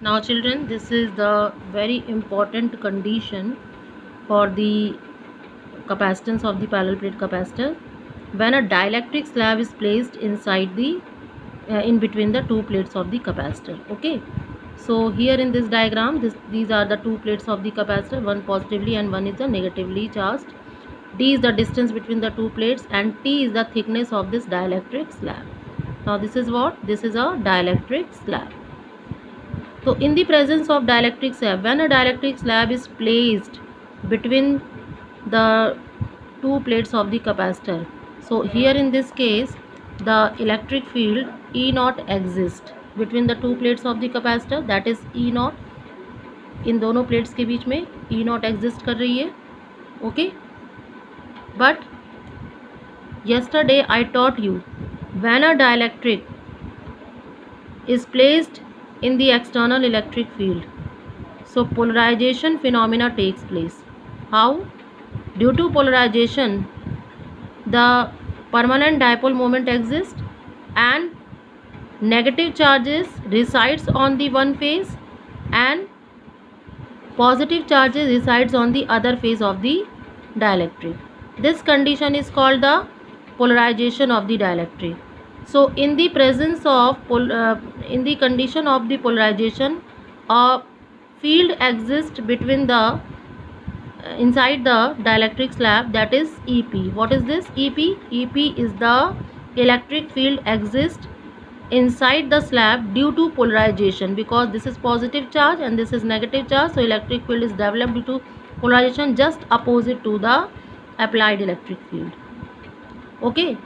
Now children, this is the very important condition for the capacitance of the parallel plate capacitor when a dielectric slab is placed inside the in between the two plates of the capacitor. Okay, so here in this diagram, these are the two plates of the capacitor, one positively and one is the negatively charged. D is the distance between the two plates and T is the thickness of this dielectric slab. Now this is what? This is a dielectric slab. So in the presence of dielectric slab, when a dielectric slab is placed between the two plates of the capacitor, so here in this case the electric field E naught exists between the two plates of the capacitor, that is E naught. इन दोनों plates के बीच में E naught exist कर रही है. Okay, but yesterday I taught you when a dielectric is placed in the external electric field, so polarization phenomena takes place. How? Due to polarization, the permanent dipole moment exists and negative charges resides on the one phase and positive charges resides on the other phase of the dielectric. This condition is called the polarization of the dielectric. So in the presence of in the condition of the polarization, a field exists between the inside the dielectric slab, that is EP. What is this? EP is the electric field exists inside the slab due to polarization, because this is positive charge and this is negative charge, so electric field is developed due to polarization just opposite to the applied electric field. Okay,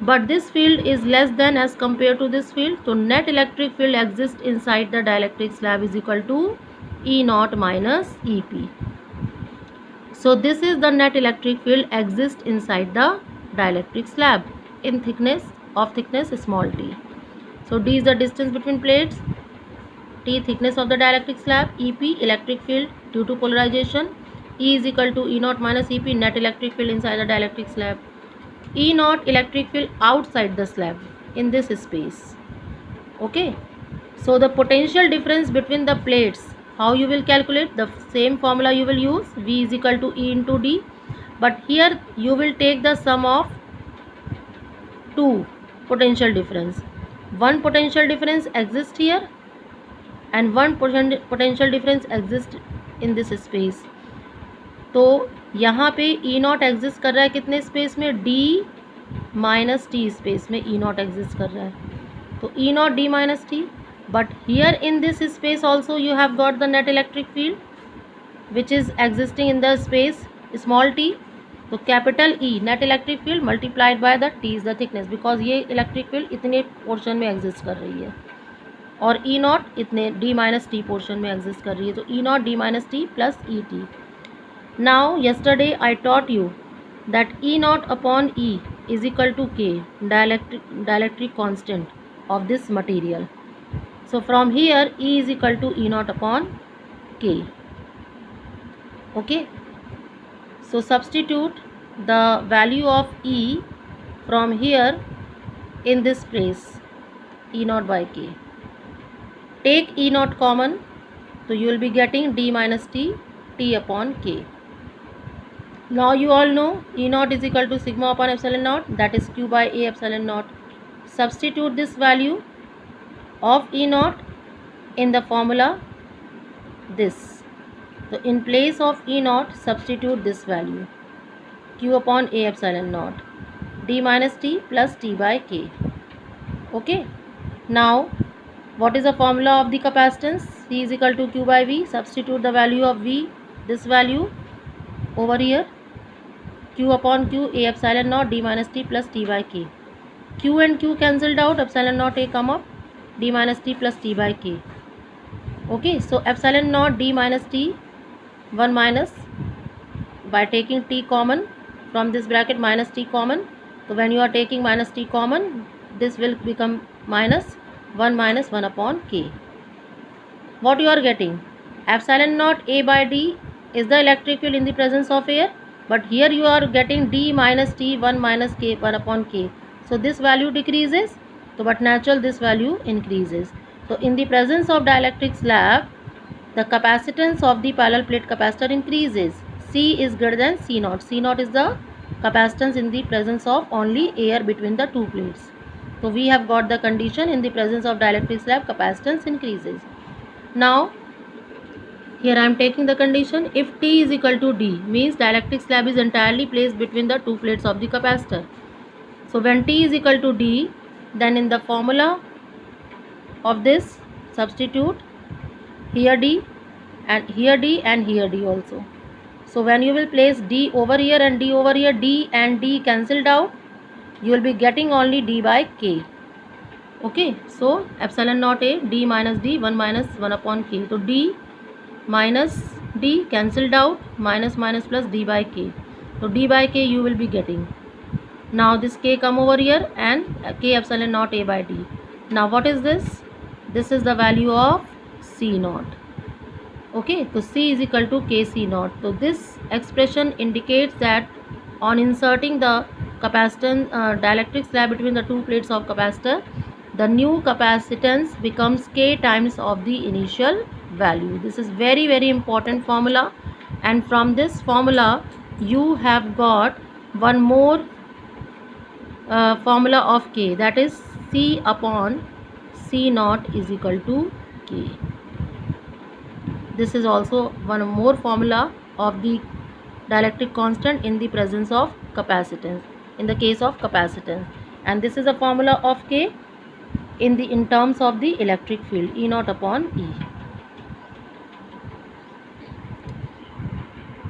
but this field is less than as compared to this field, so net electric field exists inside the dielectric slab is equal to E naught minus EP. So this is the net electric field exists inside the dielectric slab in thickness small t. So D is the distance between plates, T thickness of the dielectric slab, EP electric field due to polarization, E is equal to E naught minus EP net electric field inside the dielectric slab, E naught electric field outside the slab in this space. Okay, so the potential difference between the plates, how you will calculate? The same formula you will use, V is equal to E into D, but here you will take the sum of two potential difference. One potential difference exists here and one potential difference exists in this space. तो यहाँ पे E naught exist कर रहा है कितने space में? D minus T space में E naught exist कर रहा है, तो E naught D minus T. But here in this space also you have got the net electric field which is existing in the space small t. तो capital E net electric field multiplied by the T is the thickness, because ये electric field इतने portion में exist कर रही है और E naught इतने D minus T portion में एग्जिस्ट कर रही है, तो E naught D minus T plus E T. Now yesterday I taught you that E naught upon E is equal to K, dielectric constant of this material. So from here E is equal to E naught upon K. Okay, so substitute the value of E from here in this place, E naught by K. Take E naught common, so you will be getting D minus T, T upon K. Now you all know E naught is equal to sigma upon epsilon naught, that is Q by A epsilon naught. Substitute this value of E naught in the formula this. So in place of E naught substitute this value, Q upon A epsilon naught, D minus T plus T by K. Okay, now what is the formula of the capacitance? C is equal to Q by V. Substitute the value of V, this value over here, Q upon Q A epsilon naught D minus T plus T by K. Q and Q cancelled out, epsilon naught A come up, D minus T plus T by K. Okay, so epsilon naught D minus T, 1 minus, by taking T common from this bracket minus T common, so when you are taking minus T common, this will become minus 1 upon K. What you are getting? Epsilon naught A by D is the electric field in the presence of air, but here you are getting D minus T 1 minus K 1 upon K. So this value decreases, so but natural this value increases. So in the presence of dielectric slab, the capacitance of the parallel plate capacitor increases. C is greater than C naught. C naught is the capacitance in the presence of only air between the two plates. So we have got the condition in the presence of dielectric slab, capacitance increases. Now here I am taking the condition if T is equal to D, means dielectric slab is entirely placed between the two plates of the capacitor. So when T is equal to D, then in the formula of this substitute here D and here D and here D also. So when you will place D over here and D over here, D and D cancelled out, you will be getting only D by K. Okay, so epsilon naught A, D minus D, 1 minus 1 upon K. So D minus D cancelled out, minus minus plus D by K. So D by K you will be getting. Now this K come over here and K epsilon naught A by D. Now what is this? This is the value of C naught. Okay, so C is equal to Kc naught. So this expression indicates that on inserting the capacitance dielectric slab between the two plates of capacitor, the new capacitance becomes K times of the initial value. This is very important formula, and from this formula you have got one more formula of K, that is C upon C naught is equal to K. This is also one more formula of the dielectric constant in the presence of capacitance, in the case of capacitance, and this is a formula of K in terms of the electric field, E naught upon E.